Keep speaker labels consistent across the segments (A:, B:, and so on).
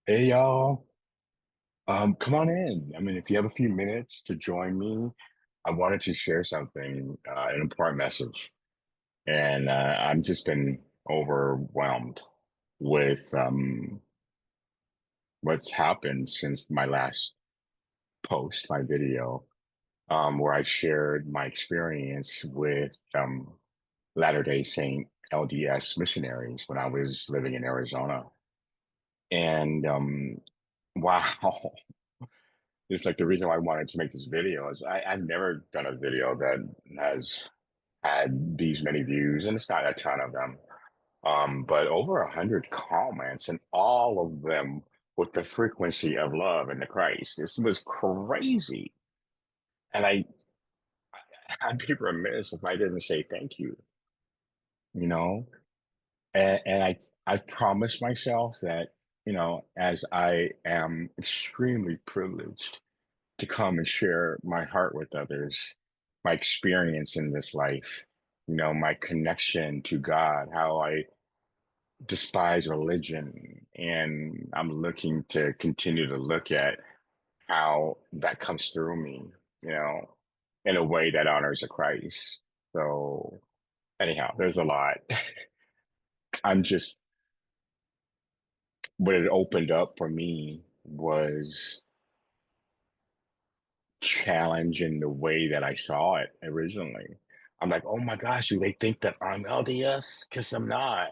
A: Hey y'all, come on in. I mean, if you have a few minutes to join me, I wanted to share something, an important message, and I've just been overwhelmed with what's happened since my last post, my video, where I shared my experience with Latter-day Saint LDS missionaries when I was living in Arizona, and wow. It's like the reason why I wanted to make this video is I've never done a video that has had these many views, and it's not a ton of them, but over 100 comments, and all of them with the frequency of love and the Christ. This was crazy, and I'd be remiss if I didn't say thank you. You know, and I promised myself that as I am extremely privileged to come and share my heart with others, my experience in this life, my connection to God, how I despise religion. And I'm looking to continue to look at how that comes through me, you know, in a way that honors the Christ. So, anyhow, there's a lot. I'm just, what it opened up for me was challenge in the way that I saw it originally. I'm like, oh my gosh, do they think that I'm LDS? Because I'm not.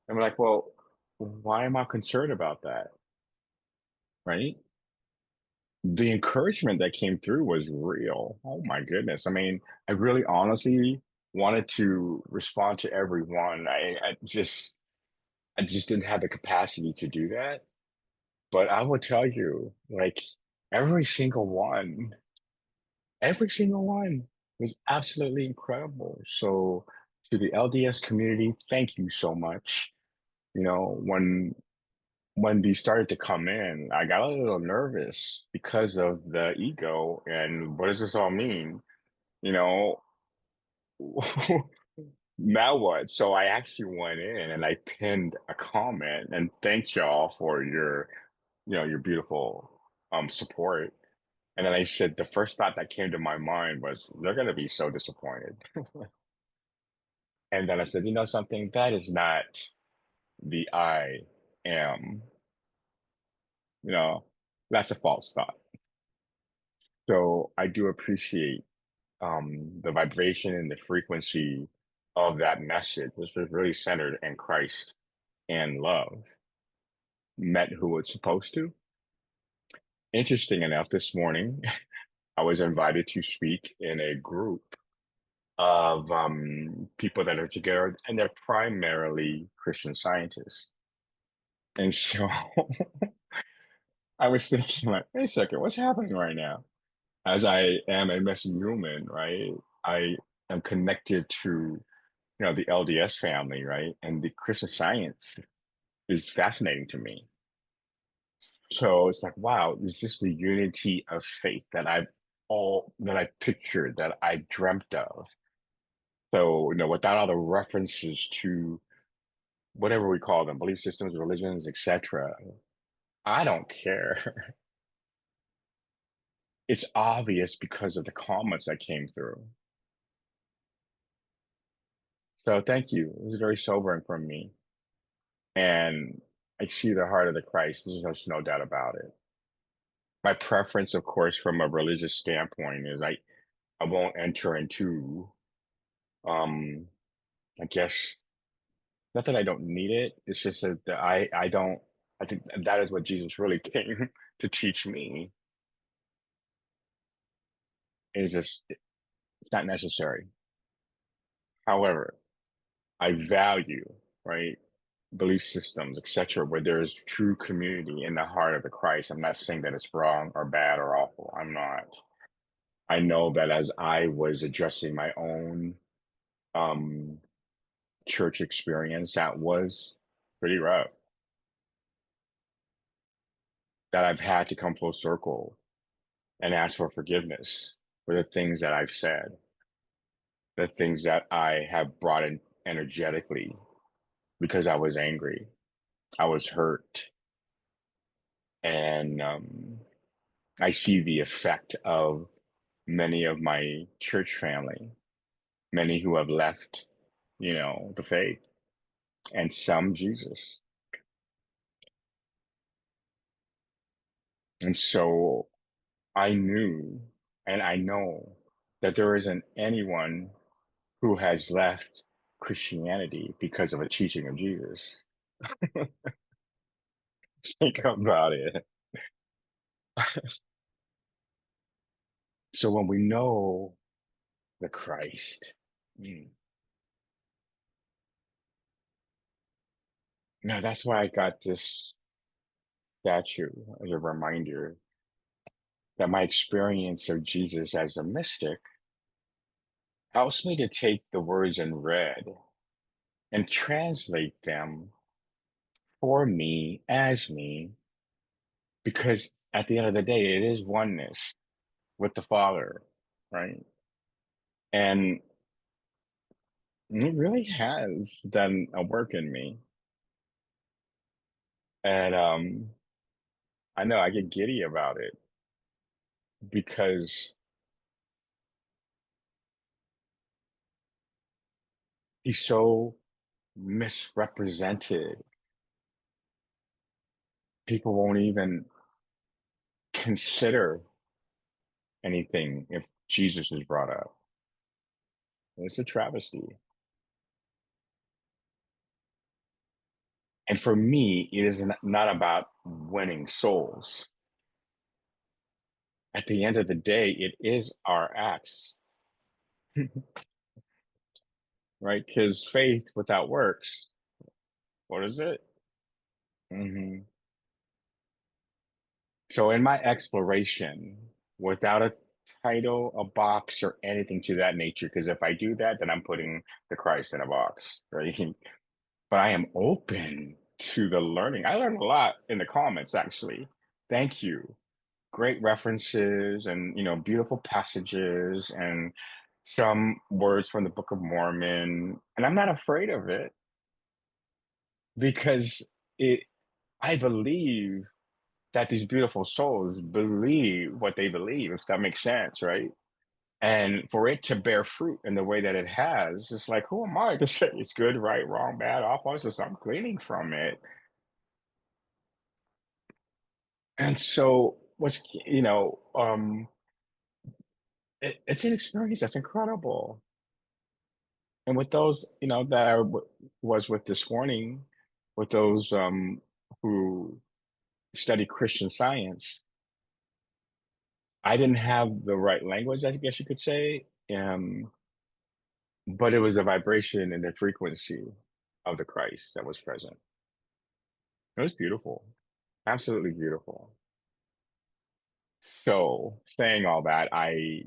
A: I'm like, well, why am I concerned about that? Right? The encouragement that came through was real. Oh my goodness. I mean, I really honestly wanted to respond to everyone. I just didn't have the capacity to do that. But I will tell you, like every single one Every single one was absolutely incredible. So to the LDS community, thank you so much. When these started to come in, I got a little nervous because of the ego and what does this all mean? You know, now what? So I actually went in and I pinned a comment and thanked y'all for your beautiful support. And then I said, the first thought that came to my mind was, they're going to be so disappointed. And then I said, you know something? That is not the I am, you know, that's a false thought. So I do appreciate the vibration and the frequency of that message, which was really centered in Christ and love, met who it's supposed to. Interesting enough, this morning, I was invited to speak in a group of people that are together, and they're primarily Christian scientists. And so I was thinking, like, wait a second, what's happening right now? As I am a messy human, right? I am connected to, the LDS family, right? And the Christian Science is fascinating to me. So it's like, wow, it's just the unity of faith that I pictured, that I dreamt of. So, without all the references to whatever we call them, belief systems, religions, etc. I don't care. It's obvious because of the comments that came through. So thank you. It was very sobering for me. And I see the heart of the Christ. There's no doubt about it. My preference, of course, from a religious standpoint is I won't enter into um I guess not that I don't need it. It's just that I don't I think that is what Jesus really came to teach me is just it's not necessary. However, I value, right, belief systems, etc., where there's true community in the heart of the Christ. I'm not saying that it's wrong or bad or awful. I'm not. I know that as I was addressing my own um, church experience, that was pretty rough. That I've had to come full circle and ask for forgiveness for the things that I've said, the things that I have brought in energetically because I was angry. I was hurt, and I see the effect of many of my church family, many who have left, the faith, and some Jesus. And so I knew and I know that there isn't anyone who has left Christianity because of a teaching of Jesus. Think about it. So when we know the Christ, now that's why I got this statue as a reminder that my experience of Jesus as a mystic helps me to take the words in red and translate them for me as me, because at the end of the day, it is oneness with the Father, right? And it really has done a work in me. And I know I get giddy about it because he's so misrepresented. People won't even consider anything if Jesus is brought up. It's a travesty. And for me, it is not about winning souls. At the end of the day, it is our acts, right? Because faith without works, what is it? hmm So in my exploration, without a title, a box, or anything to that nature, because if I do that, then I'm putting the Christ in a box, right? But I am open to the learning. I learned a lot in the comments, actually. Thank you. Great references and, beautiful passages and some words from the Book of Mormon. And I'm not afraid of it because it I believe that these beautiful souls believe what they believe, if that makes sense, right? And for it to bear fruit in the way that it has, it's like, who am I to say it's good, right, wrong, bad, awful? It's just I'm gleaning from it. And so it's an experience that's incredible. And with those, that was with this morning, with those who study Christian Science, I didn't have the right language, I guess you could say. But it was the vibration and the frequency of the Christ that was present. It was beautiful, absolutely beautiful. So, saying all that, I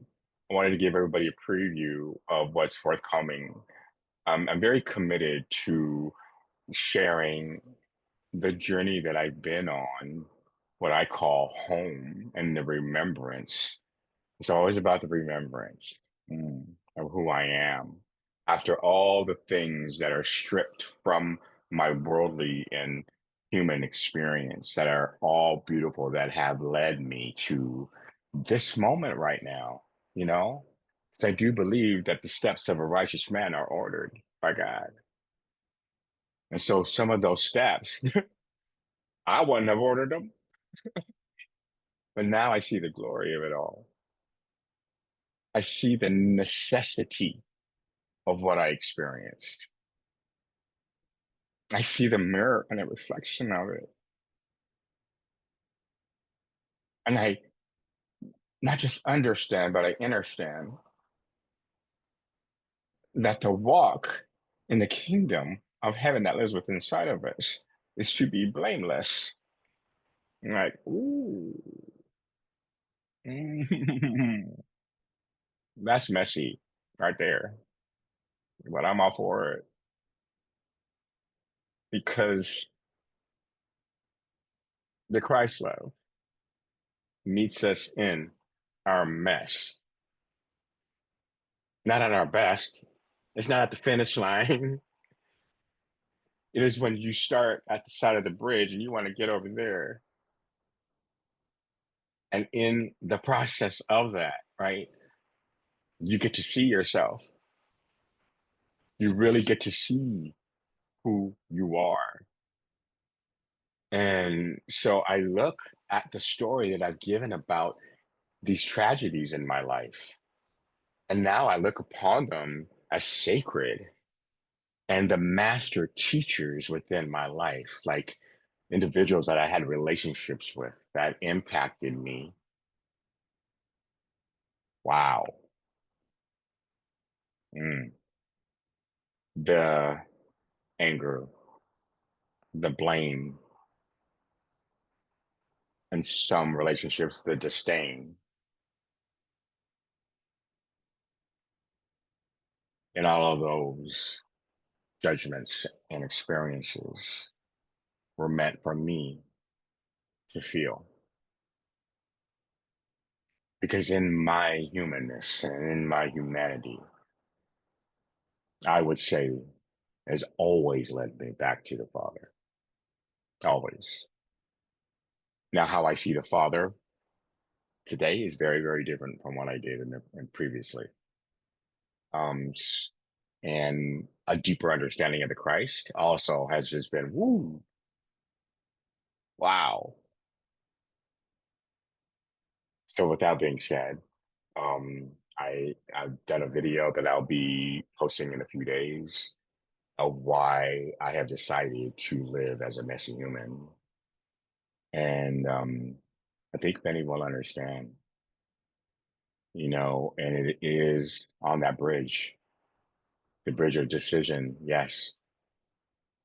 A: wanted to give everybody a preview of what's forthcoming. I'm very committed to sharing the journey that I've been on, what I call home, and the remembrance. It's always about the remembrance of who I am after all the things that are stripped from my worldly and human experience that are all beautiful that have led me to this moment right now, you know? Because I do believe that the steps of a righteous man are ordered by God. And so some of those steps, I wouldn't have ordered them, but now I see the glory of it all. I see the necessity of what I experienced. I see the mirror and a reflection of it. And I not just understand, but I understand that the walk in the kingdom of heaven that lives within inside of us is to be blameless. And like, ooh, that's messy right there. But I'm all for it because the Christ love meets us in our mess, not at our best. It's not at the finish line. It is when you start at the side of the bridge and you want to get over there. And in the process of that, right, you get to see yourself. You really get to see who you are. And so I look at the story that I've given about these tragedies in my life. And now I look upon them as sacred and the master teachers within my life, like individuals that I had relationships with that impacted me. Wow. Mm. The anger, the blame, and some relationships, the disdain, and all of those judgments and experiences were meant for me to feel. Because in my humanness and in my humanity, I would say has always led me back to the Father. Always. Now, how I see the Father today is very, very different from what I did in previously. Um, s- and a deeper understanding of the Christ also has just been, woo, wow. So with that being said, I've done a video that I'll be posting in a few days of why I have decided to live as a messy human. And I think many will understand, and it is on that bridge, the bridge of decision. Yes,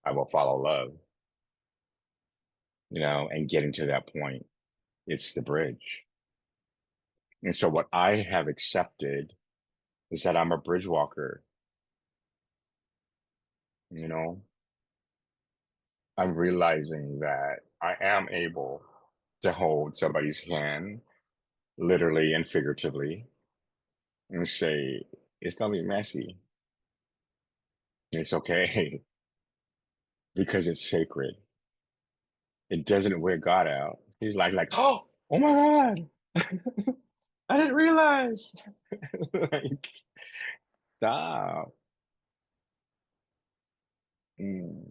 A: I will follow love, and getting to that point, it's the bridge. And so what I have accepted is that I'm a bridge walker, you know, I'm realizing that I am able to hold somebody's hand, literally and figuratively, and say, it's going to be messy. It's okay because it's sacred. It doesn't wear God out. He's like, oh my God, I didn't realize. Like, stop. Mm.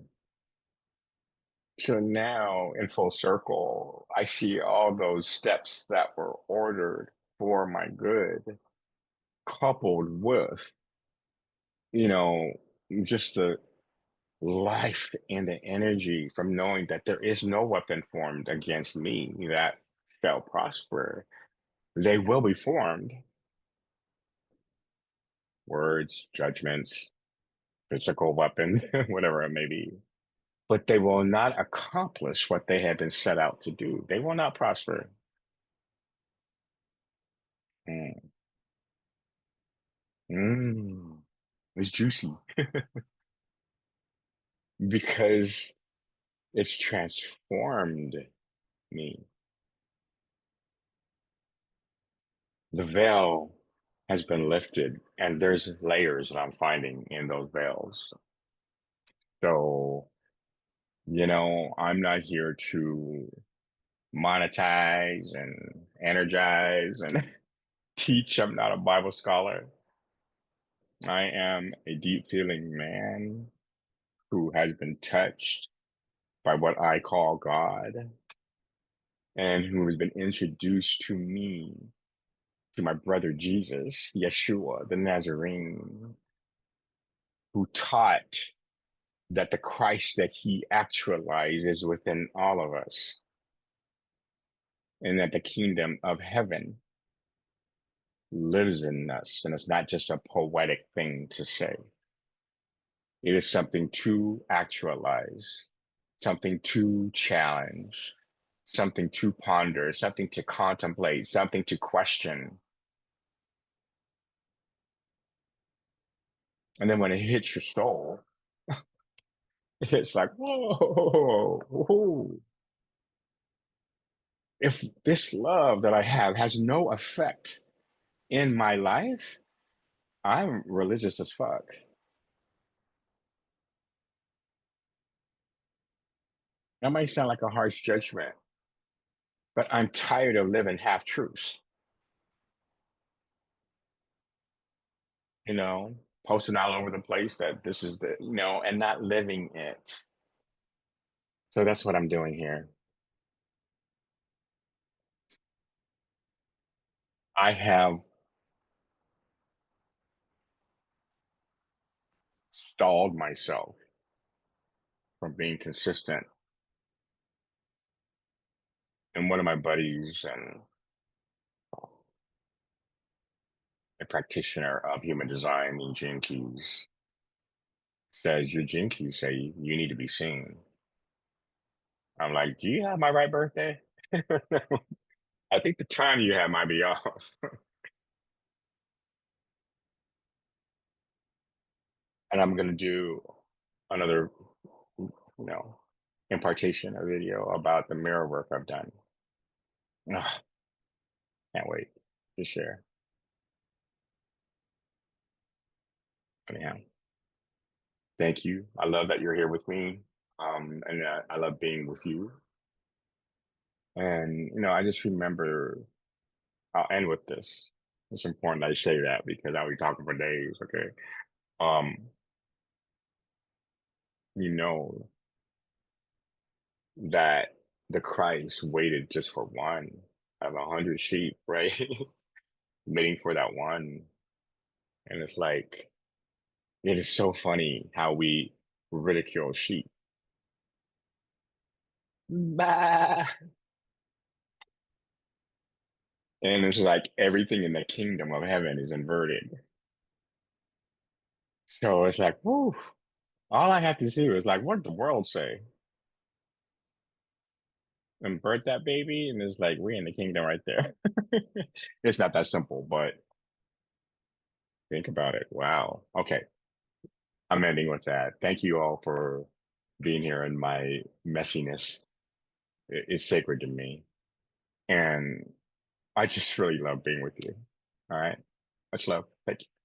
A: So now, in full circle, I see all those steps that were ordered for my good, coupled with, you know, just the life and the energy from knowing that there is no weapon formed against me that shall prosper. They will be formed, words, judgments, physical weapon, whatever it may be, but they will not accomplish what they have been set out to do. They will not prosper. Mm. Mm. It's juicy because it's transformed me. The veil has been lifted, and there's layers that I'm finding in those veils. So, I'm not here to monetize and energize and teach. I'm not a Bible scholar. I am a deep feeling man who has been touched by what I call God and who has been introduced to me, to my brother Jesus, Yeshua, the Nazarene, who taught that the Christ that he actualized is within all of us, and that the kingdom of heaven lives in us. And it's not just a poetic thing to say, it is something to actualize, something to challenge, something to ponder, something to contemplate, something to question. And then when it hits your soul, it's like, whoa, whoa. If this love that I have has no effect in my life, I'm religious as fuck. That might sound like a harsh judgment, but I'm tired of living half truths, you know, posting all over the place that this is the, and not living it. So that's what I'm doing here. I have stalled myself from being consistent. And one of my buddies and a practitioner of human design and Gene Keys says, your Gene Keys say you need to be seen. I'm like, do you have my right birthday? I think the time you have might be off. And I'm going to do another, you know, impartation, a video about the mirror work I've done. Ugh, can't wait to share. Anyhow, thank you. I love that you're here with me. And I love being with you. And, I just remember, I'll end with this. It's important I say that because I'll be talking for days. Okay. Um, you know that the Christ waited just for one of 100 sheep, right? Waiting for that one. And it's like, it is so funny how we ridicule sheep. Bah! And it's like everything in the kingdom of heaven is inverted. So it's like, whoo, all I have to do is like, what did the world say? Invert that baby, and it's like, we're in the kingdom right there. It's not that simple, but think about it. Wow. Okay. I'm ending with that. Thank you all for being here in my messiness. It's sacred to me. And I just really love being with you. All right. Much love. Thank you.